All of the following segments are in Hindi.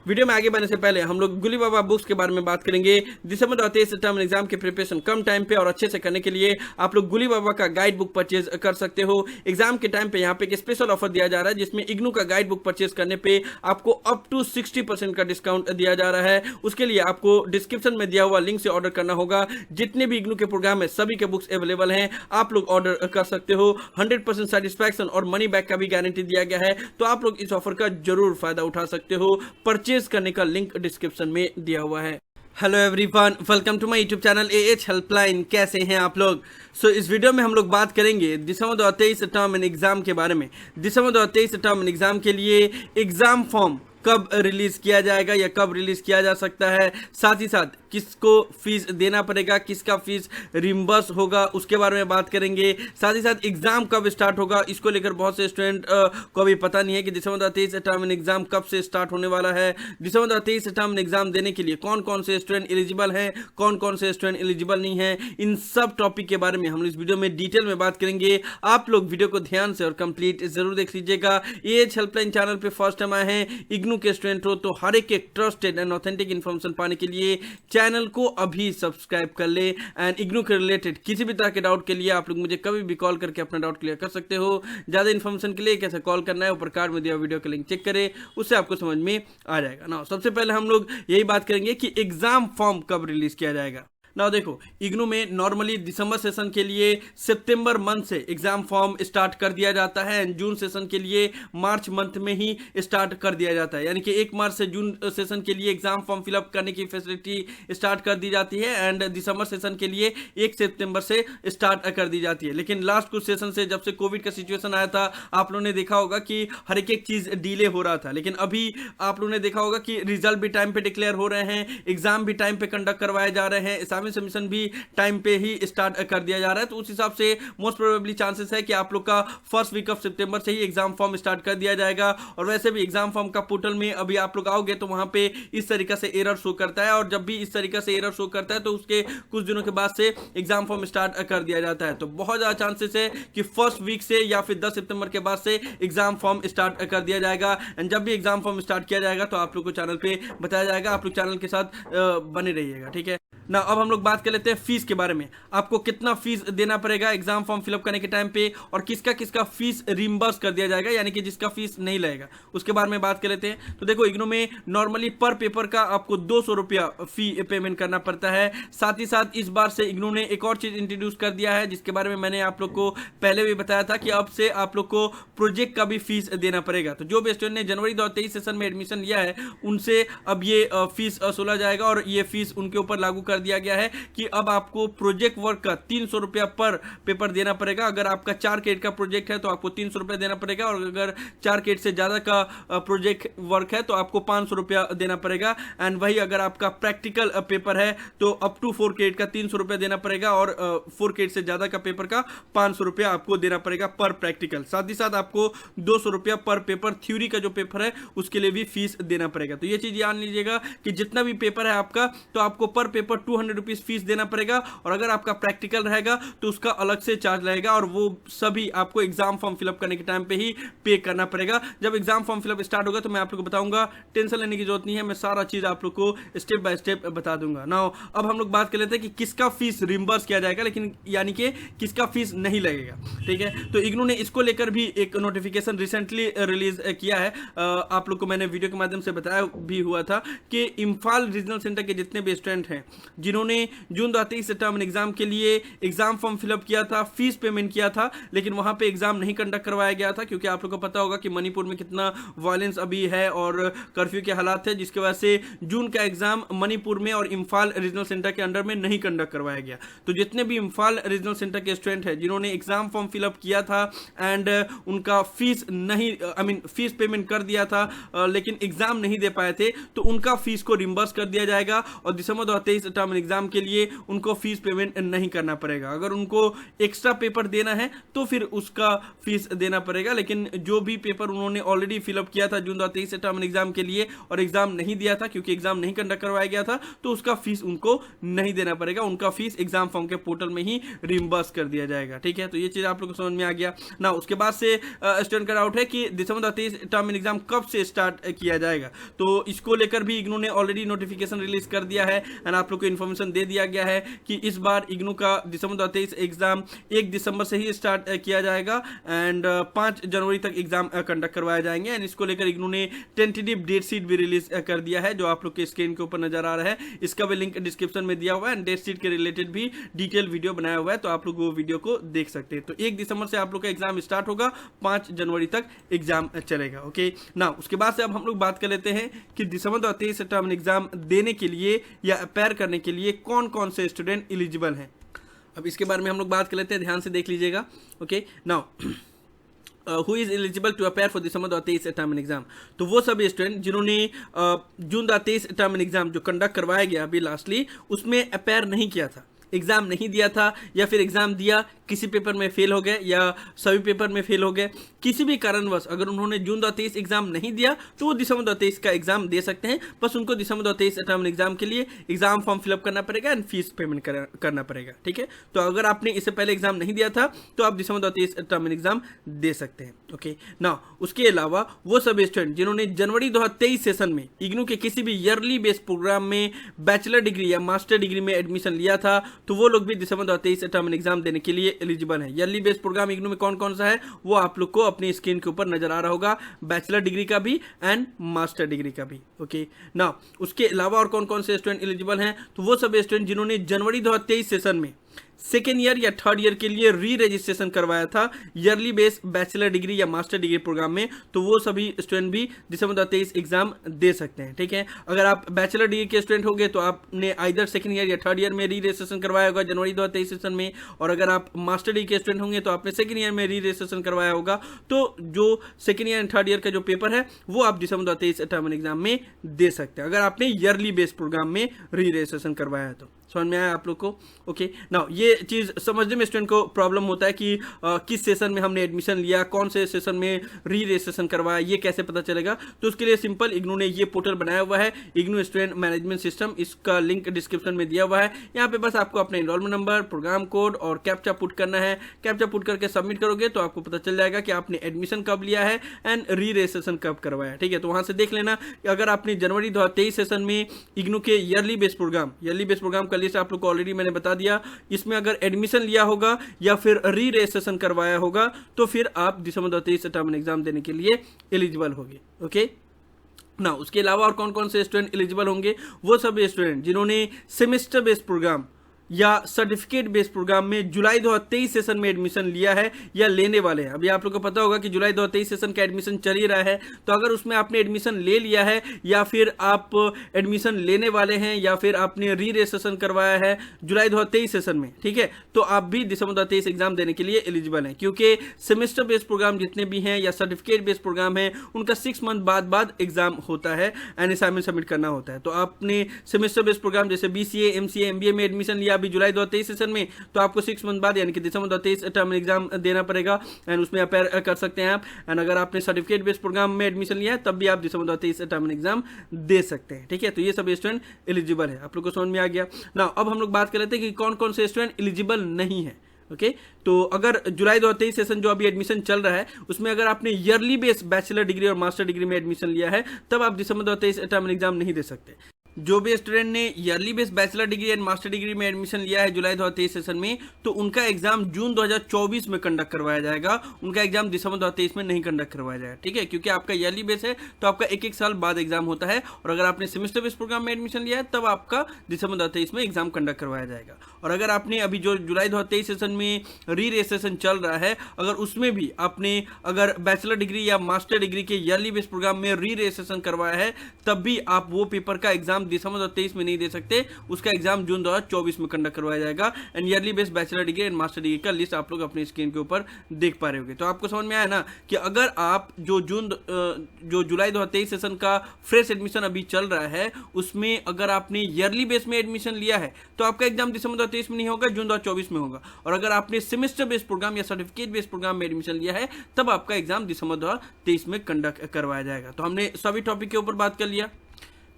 वीडियो में आगे बढ़ने से पहले हम लोग गुली बाबा बुक्स के बारे में बात करेंगे। दिसंबर 2023 टर्म एग्जाम के प्रिपरेशन कम टाइम पे और अच्छे से करने के लिए आप लोग गुली बाबा का गाइड बुक परचेज कर सकते हो। एग्जाम के टाइम पे यहाँ पे एक स्पेशल ऑफर दिया जा रहा है जिसमें इग्नू का गाइड बुक परचेज करने पे आपको अप टू 60% का डिस्काउंट दिया जा रहा है। उसके लिए आपको डिस्क्रिप्शन में दिया हुआ लिंक से ऑर्डर करना होगा। जितने भी इग्नू के प्रोग्राम है सभी के बुक्स अवेलेबल हैं, आप लोग ऑर्डर कर सकते हो। 100% सेटिस्फैक्शन और मनी बैक का भी गारंटी दिया गया है, तो आप लोग इस ऑफर का जरूर फायदा उठा सकते हो। परचेज करने का लिंक डिस्क्रिप्शन में दिया हुआ है। Hello everyone, welcome to my YouTube channel AH helpline. कैसे हैं आप लोग? इस वीडियो में हम लोग बात करेंगे दिसंबर 2023 टर्म एंड एग्जाम के बारे में। दिसंबर 2023 टर्म एंड एग्जाम के लिए एग्जाम फॉर्म कब रिलीज किया जाएगा या कब रिलीज किया जा सकता है, साथ ही साथ किसको फीस देना पड़ेगा, किसका फीस रिम्बर्स होगा, उसके बारे में बात करेंगे। साथ ही साथ एग्जाम कब स्टार्ट होगा, इसको लेकर बहुत से स्टूडेंट को अभी पता नहीं है कि दिसंबर 2023 टर्म एंड एग्जाम कब से स्टार्ट होने वाला है। दिसंबर 2023 टर्म एंड एग्जाम देने के लिए कौन कौन से स्टूडेंट एलिजिबल हैं, कौन कौन से स्टूडेंट एलिजिबल नहीं है, इन सब टॉपिक के बारे में हम इस वीडियो में डिटेल में बात करेंगे। आप लोग वीडियो को ध्यान से और कंप्लीट जरूर देख लीजिएगा। AH हेल्पलाइन चैनल पे फर्स्ट टाइम आए हैं, इग्नू के स्टूडेंट हो तो हर एक ट्रस्टेड एंड ऑथेंटिक इन्फॉर्मेशन पाने के लिए चैनल को अभी सब्सक्राइब कर ले। एंड इग्नू के रिलेटेड किसी भी तरह के डाउट के लिए आप लोग मुझे कभी भी कॉल करके अपना डाउट क्लियर कर सकते हो। ज्यादा इन्फॉर्मेशन के लिए कैसे कॉल करना है ऊपर कार्ड में दिया वीडियो का लिंक चेक करें, उससे आपको समझ में आ जाएगा ना। सबसे पहले हम लोग यही बात करेंगे कि एग्जाम फॉर्म कब रिलीज किया जाएगा ना। देखो, इग्नू में नॉर्मली दिसंबर सेशन के लिए सितंबर मंथ से एग्जाम फॉर्म स्टार्ट कर दिया जाता है एंड जून सेशन के लिए मार्च मंथ में ही स्टार्ट कर दिया जाता है। यानी कि 1 मार्च से जून सेशन के लिए एग्जाम फॉर्म फिलअप करने की फैसिलिटी स्टार्ट कर दी जाती है एंड दिसंबर सेशन के लिए 1 सितंबर से स्टार्ट कर दी जाती है। लेकिन लास्ट कुछ सेशन से जब से कोविड का सिचुएशन आया था, आप लोगों ने देखा होगा कि हर एक चीज डिले हो रहा था। लेकिन अभी आप लोगों ने देखा होगा कि रिजल्ट भी टाइम पे डिक्लेयर हो रहे हैं, एग्जाम भी टाइम पे कंडक्ट करवाए जा रहे हैं, असाइनमेंट सबमिशन भी टाइम पे ही स्टार्ट कर दिया जा रहा है। तो उस हिसाब से मोस्ट प्रोबेबली चांसेस है कि आप लोग का फर्स्ट वीक ऑफ सितंबर से ही एग्जाम फॉर्म स्टार्ट कर दिया जाएगा। और वैसे भी एग्जाम फॉर्म का पोर्टल में अभी आप लोग आओगे तो वहां पे इस तरीके से एरर शो करता है, और जब भी इस तरीके से एरर शो करता है तो उसके कुछ दिनों के बाद से एग्जाम फॉर्म स्टार्ट कर दिया जाता है। तो बहुत ज्यादा चांसेस है कि फर्स्ट वीक से या फिर 10 सितंबर के बाद से एग्जाम फॉर्म स्टार्ट कर दिया जाएगा। एंड जब भी एग्जाम फॉर्म स्टार्ट किया जाएगा तो आप लोग को चैनल पे बताया जाएगा। आप लोग चैनल के साथ बने रहिएगा, ठीक है ना। अब हम लोग बात कर लेते हैं फीस के बारे में। आपको कितना फीस देना पड़ेगा एग्जाम फॉर्म फिलअप करने के टाइम पे, और किसका किसका फीस रिम्बर्स कर दिया जाएगा, यानी कि जिसका फीस नहीं लगेगा, उसके बारे में बात कर लेते हैं। तो देखो, इग्नू में नॉर्मली पर पेपर का आपको 200 रुपया फी पेमेंट करना पड़ता है। साथ ही साथ इस बार से इग्नू ने एक और चीज इंट्रोड्यूस कर दिया है जिसके बारे में मैंने आप लोग को पहले भी बताया था कि अब से आप लोग को प्रोजेक्ट का भी फीस देना पड़ेगा। तो जो भी स्टूडेंट ने जनवरी 2023 सेशन में एडमिशन लिया है उनसे अब ये फीस वसूला जाएगा, और ये फीस उनके ऊपर लागू कर दिया गया है कि अब आपको प्रोजेक्ट वर्क का 300 रुपया पर पेपर देना पड़ेगा। अगर आपका 4 क्रेडिट का प्रोजेक्ट है तो आपको 300 रुपया देना पड़ेगा, और अगर 4 क्रेडिट से ज्यादा का प्रोजेक्ट वर्क है तो आपको 500 रुपया देना पड़ेगा। एंड वही अगर आपका प्रैक्टिकल पेपर है तो अप टू 4 क्रेडिट का 300 रुपया देना पड़ेगा, और 4 क्रेडिट से ज्यादा का पेपर का 500 रुपया आपको देना पड़ेगा पर प्रैक्टिकल। साथ ही साथ आपको 200 रुपया पर पेपर थ्योरी का जो पेपर है उसके लिए भी फीस देना पड़ेगा। तो ये चीज जान लीजिएगा कि जितना भी पेपर है आपका तो आपको पर पेपर 200 रुपीज फीस देना पड़ेगा, और अगर आपका प्रैक्टिकल रहेगा तो उसका अलग से चार्ज रहेगा, और वो सभी आपको एग्जाम फॉर्म फिलअप करने के टाइम पे ही पे करना पड़ेगा। जब एग्जाम फॉर्म फिलअप स्टार्ट होगा तो मैं आप लोग को बताऊंगा, टेंशन लेने की जरूरत नहीं है, मैं सारा चीज आप लोग को स्टेप बाय स्टेप बता दूंगा ना। अब हम लोग बात कर लेते हैं कि किसका फीस रिम्बर्स किया जाएगा, लेकिन यानी कि किसका फीस नहीं लगेगा, ठीक है। तो इग्नू ने इसको लेकर भी एक नोटिफिकेशन रिसेंटली रिलीज किया है। आप लोग को मैंने वीडियो के माध्यम से बताया भी हुआ था कि इम्फाल रीजनल सेंटर के जितने भी स्टूडेंट हैं जिन्होंने जून 2023 टर्म एग्जाम के लिए एग्जाम फॉर्म फिलअप किया था, फीस पेमेंट किया था, लेकिन वहां पे एग्जाम नहीं कंडक्ट करवाया गया था, क्योंकि आप लोग को पता होगा कि मणिपुर में कितना वायलेंस अभी है और कर्फ्यू के हालात है, जिसकी वजह से जून का एग्जाम मणिपुर में और इम्फाल रीजनल सेंटर के अंडर में नहीं कंडक्ट करवाया गया। तो जितने भी इम्फाल रीजनल सेंटर के स्टूडेंट हैं जिन्होंने एग्जाम फॉर्म फिलअप किया था एंड उनका फीस नहीं फीस पेमेंट कर दिया था लेकिन एग्जाम नहीं दे पाए थे, तो उनका फीस को रिम्बर्स कर दिया जाएगा। और दिसंबर 2023 टर्म टर्म एग्जाम के लिए उनको फीस पेमेंट नहीं करना पड़ेगा। अगर उनको एक्स्ट्रा पेपर देना है तो फिर उसका फीस देना पड़ेगा, लेकिन जो भी पेपर उन्होंने ऑलरेडी फिलअप किया था जून 2023 से टर्म एग्जाम के लिए और एग्जाम नहीं दिया था क्योंकि एग्जाम नहीं कंडक्ट करवाया गया था, तो उसका फीस उनको नहीं देना पड़ेगा, उनका फीस एग्जाम फॉर्म के पोर्टल में ही रिम्बर्स कर दिया जाएगा। ठीक है, तो ये चीज आप लोग को समझ में आ गया ना। उसके बाद से स्टूडेंट का डाउट है कि दिसंबर 2023 टर्म एग्जाम कब से स्टार्ट किया जाएगा, तो इसको लेकर भी इग्नू ने ऑलरेडी नोटिफिकेशन रिलीज कर दिया है एंड आप लोग को इन्फॉर्मेशन दे दिया गया है कि इस बार इग्नू का दिसंबर 2023 एग्जाम 1 दिसंबर से ही स्टार्ट किया जाएगा एंड 5 जनवरी तक एग्जाम कंडक्ट करवाए जाएंगे एंड इसको लेकर इग्नू ने टेंटेटिव डेट शीट भी रिलीज कर दिया है जो आप लोग के स्क्रीन के ऊपर नजर आ रहा है। इसका भी लिंक डिस्क्रिप्शन में दिया हुआ है एंड डेट शीट के रिलेटेड भी डिटेल वीडियो बनाया हुआ है, तो आप लोग वो वीडियो को देख सकते हैं। तो 1 दिसंबर से आप लोग का एग्जाम स्टार्ट होगा, 5 जनवरी तक एग्जाम चलेगा। ओके ना, उसके बाद से अब हम लोग बात कर लेते हैं कि दिसंबर 2023 टर्म एग्जाम देने के लिए या अपेयर करने के लिए कौन कौन से स्टूडेंट एलिजिबल हैं। अब इसके बारे में हम लोग बात कर लेते हैं, ध्यान से देख लीजिएगा। Okay now who is eligible to appear for December 2023 term exam, तो वो सभी स्टूडेंट जिन्होंने जून 2023 टर्म एग्जाम जो कंडक्ट करवाया गया अभी लास्टली उसमें अपेयर नहीं किया था, एग्जाम नहीं दिया था या फिर एग्जाम दिया किसी पेपर में फेल हो गए या सभी पेपर में फेल हो गए, किसी भी कारणवश अगर उन्होंने जून 2023 एग्जाम नहीं दिया तो वो दिसंबर 2023 का एग्जाम दे सकते हैं। बस उनको दिसंबर 2023 टर्म एग्जाम के लिए एग्जाम फॉर्म फिलअप करना पड़ेगा एंड फीस पेमेंट करना पड़ेगा। ठीक है, तो अगर आपने इससे पहले एग्जाम नहीं दिया था तो आप दिसंबर 2023 टर्म एग्जाम दे सकते हैं। ओके ना, उसके अलावा वो सभी स्टूडेंट जिन्होंने जनवरी 2023 सेशन में इग्नू के किसी भी ईयरली बेस्ड प्रोग्राम में बैचलर डिग्री या मास्टर डिग्री में एडमिशन लिया था तो वो लोग भी दिसंबर 2023 टर्म एग्जाम देने के लिए एलिजिबल है। ईयरली बेस्ड प्रोग्राम इग्नू में कौन कौन सा है वो आप लोग को अपनी स्क्रीन के ऊपर नजर आ रहा होगा, बैचलर डिग्री का भी एंड मास्टर डिग्री का भी। ओके ना, उसके अलावा और कौन कौन से स्टूडेंट एलिजिबल हैं, तो वो सब स्टूडेंट जिन्होंने जनवरी 2023 सेशन में सेकेंड ईयर या थर्ड ईयर के लिए री रजिस्ट्रेशन करवाया था ईयरली बेस्ड बैचलर डिग्री या मास्टर डिग्री प्रोग्राम में, तो वो सभी स्टूडेंट भी दिसंबर 2023 एग्जाम दे सकते हैं। ठीक है, अगर आप बैचलर डिग्री के स्टूडेंट होंगे तो आपने आइदर सेकेंड ईयर या थर्ड ईयर में री रजिस्ट्रेशन करवाया होगा जनवरी 2023 सेशन में, और अगर आप मास्टर डिग्री के स्टूडेंट होंगे तो आपने सेकेंड ईयर में री रजिस्ट्रेशन करवाया होगा। तो जो second year and third year का जो पेपर है वो आप दिसंबर 2023 टर्म एग्जाम में दे सकते हैं अगर आपने ईयरली बेस्ड प्रोग्राम में री रजिस्ट्रेशन करवाया है तो। समझ में आया आप लोग को? ओके नाउ ये चीज समझने में स्टूडेंट को प्रॉब्लम होता है कि किस सेशन में हमने एडमिशन लिया, कौन से सेशन में री रजिस्ट्रेशन करवाया, ये कैसे पता चलेगा। तो उसके लिए सिंपल इग्नू ने ये पोर्टल बनाया हुआ है, इग्नू स्टूडेंट मैनेजमेंट सिस्टम, इसका लिंक डिस्क्रिप्शन में दिया हुआ है। यहाँ पे बस आपको अपना एनरोलमेंट नंबर, प्रोग्राम कोड और कैप्चा पुट करना है। कैप्चा पुट करके सबमिट करोगे तो आपको पता चल जाएगा कि आपने एडमिशन कब लिया है एंड री रजिस्ट्रेशन कब करवाया। ठीक है, तो वहां से देख लेना कि अगर आपने जनवरी 2023 सेशन में इग्नू के ईयरली बेस्ड प्रोग्राम का लिस्ट आप लोग को ऑलरेडी मैंने बता दिया, इसमें अगर एडमिशन लिया होगा या फिर री रजिस्ट्रेशन करवाया होगा तो फिर आप दिसंबर 2023 टर्म एग्जाम देने के लिए एलिजिबल होंगे। ओके ना, उसके अलावा और कौन कौन से स्टूडेंट एलिजिबल होंगे, वो सब स्टूडेंट जिन्होंने सेमेस्टर बेस्ड प्रोग्राम या सर्टिफिकेट बेस्ड प्रोग्राम में जुलाई 2023 सेशन में एडमिशन लिया है या लेने वाले हैं। अभी आप लोग को पता होगा कि जुलाई 2023 सेशन का एडमिशन चल ही रहा है, तो अगर उसमें आपने एडमिशन ले लिया है या फिर आप एडमिशन लेने वाले हैं या फिर आपने री रजिस्ट्रेशन करवाया है जुलाई 2023 सेशन में, ठीक है, तो आप भी दिसंबर 2023 एग्जाम देने के लिए एलिजिबल हैं, क्योंकि सेमेस्टर बेस्ड प्रोग्राम जितने भी हैं या सर्टिफिकेट बेस्ड प्रोग्राम है उनका 6 मंथ बाद एग्जाम होता है एंड असाइनमेंट सबमिट करना होता है। तो आपने सेमेस्टर बेस्ड प्रोग्राम जैसे BCA, MCA, MBA में एडमिशन लिया अभी जुलाई 2023 सेशन में, तो आपको 6 मंथ बाद यानी कि दिसंबर 2023 टर्म एग्जाम देना पड़ेगा एंड उसमें अपेयर कर सकते हैं आप। एंड अगर आपने सर्टिफिकेट बेस्ड प्रोग्राम में एडमिशन लिया है तब भी आप दिसंबर 2023 टर्म एग्जाम दे सकते हैं। ठीक है, तो ये सब स्टूडेंट एलिजिबल है। आप लोग को समझ में आ गया ना। अब हम लोग बात कर लेते हैं कि कौन कौन से स्टूडेंट एलिजिबल नहीं है। ओके तो अगर जुलाई 2023 सेशन जो अभी एडमिशन चल रहा है उसमें अगर आपने ईयरली बेस्ड बैचलर डिग्री और मास्टर डिग्री में एडमिशन लिया है तब आप दिसंबर 2023 टर्म एग्जाम नहीं दे सकते। जो भी स्टूडेंट ने yearly based bachelor degree and master degree में एडमिशन लिया है जुलाई 2023 सेशन में, तो उनका एग्जाम जून 2024 में कंडक्ट करवाया जाएगा, उनका एग्जाम दिसंबर 2023 में नहीं कंडक्ट करवाया जाएगा। ठीक है, क्योंकि आपका ईयरली बेस है तो आपका एक साल बाद एग्जाम होता है, और अगर आपने सेमेस्टर बेस्ड प्रोग्राम में एडमिशन लिया है तब आपका दिसंबर 2023 में एग्जाम कंडक्ट करवाया जाएगा। और अगर आपने अभी जो जुलाई 2023 सेशन में री रजिस्ट्रेशन चल रहा है अगर उसमें भी आपने अगर बैचलर डिग्री या मास्टर डिग्री के ईयरली बेस्ड प्रोग्राम में री रजिस्ट्रेशन करवाया है तब भी आप वो पेपर का एग्जाम लोग दिसंबर 2023 में नहीं दे सकते, उसका एग्जाम जून 2024 में कंडक्ट करवाया जाएगा। And yearly based bachelor degree and master degree का लिस्ट आप लोग अपनी स्क्रीन के ऊपर देख पा रहे होंगे। तो आपको समझ में आया ना कि अगर आप जो जुलाई 2023 सेशन का फ्रेश एडमिशन अभी चल रहा है उसमें अगर आपने ईयरली बेस में एडमिशन लिया है तो आपका एग्जाम दिसंबर 2023 में नहीं होगा, जून 2024 में होगा। और अगर आपने सेमेस्टर बेस्ड प्रोग्राम या सर्टिफिकेट बेस्ड प्रोग्राम में एडमिशन लिया है तब आपका एग्जाम दिसंबर 2023 में कंडक्ट करवाया जाएगा। तो हमने सभी टॉपिक के ऊपर बात कर लिया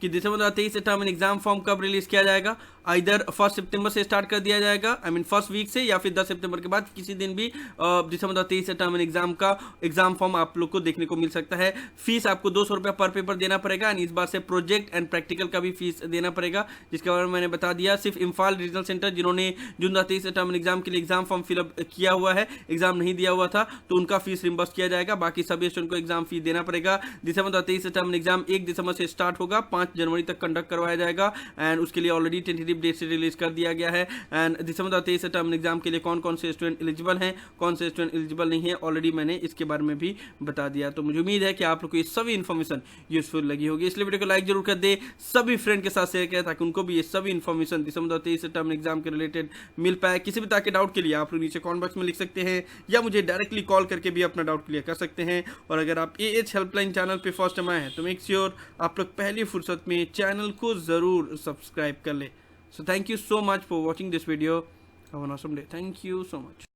कि दिसंबर 2023 से टर्म एंड एग्जाम फॉर्म कब रिलीज किया जाएगा। इधर 1 सितंबर से स्टार्ट कर दिया जाएगा, आई मीन फर्स्ट वीक से, या फिर 10 सितंबर के बाद किसी दिन भी दिसंबर 2023 से टर्म एंड एग्जाम का एग्जाम फॉर्म आप लोग को देखने को मिल सकता है। फीस आपको 200 रुपया पर पेपर देना पड़ेगा एंड इस बार से प्रोजेक्ट एंड प्रैक्टिकल का भी फीस देना पड़ेगा, जिसके बारे में मैंने बता दिया। सिर्फ इम्फाल रीजनल सेंटर जिन्होंने जून 2023 से टर्म एंड एग्जाम के लिए एग्जाम फॉर्म फिलअप किया हुआ है, एग्जाम नहीं दिया हुआ था, तो उनका फीस रिम्बर्स किया जाएगा। बाकी सभी स्टूडेंट को एग्जाम फीस देना पड़ेगा। दिसंबर 2023 से टर्म एंड एग्जाम 1 दिसंबर से स्टार्ट होगा, 5 जनवरी तक कंडक्ट करवाया जाएगा एंड उसके लिए ऑलरेडी टेंटेटिव डेट से रिलीज कर दिया गया है। एंड दिसंबर 2023 से टर्म एग्जाम के लिए कौन कौन से स्टूडेंट एलिजिबल हैं, कौन से स्टूडेंट एलिजिबल नहीं है, ऑलरेडी मैंने इसके बारे में भी बता दिया। तो मुझे उम्मीद है कि आप लोग को ये सभी इन्फॉर्मेशन यूजफुल लगी होगी, इसलिए वीडियो को लाइक जरूर कर दे, सभी फ्रेंड के साथ शेयर करें ताकि उनको भी ये सभी इन्फॉर्मेशन दिसंबर 2023 से टर्म एग्जाम के रिलेटेड मिल पाए। किसी भी तरह के डाउट के लिए आप लोग नीचे कॉमेंट बॉक्स में लिख सकते हैं या मुझे डायरेक्टली कॉल करके भी अपना डाउट क्लियर कर सकते हैं। और अगर आप एएच हेल्पलाइन चैनल पे फर्स्ट टाइम आए हैं तो मेक श्योर आप लोग पहली फुर्सत में चैनल को जरूर सब्सक्राइब कर ले। So thank you so much for watching this video. Have an awesome day. Thank you so much.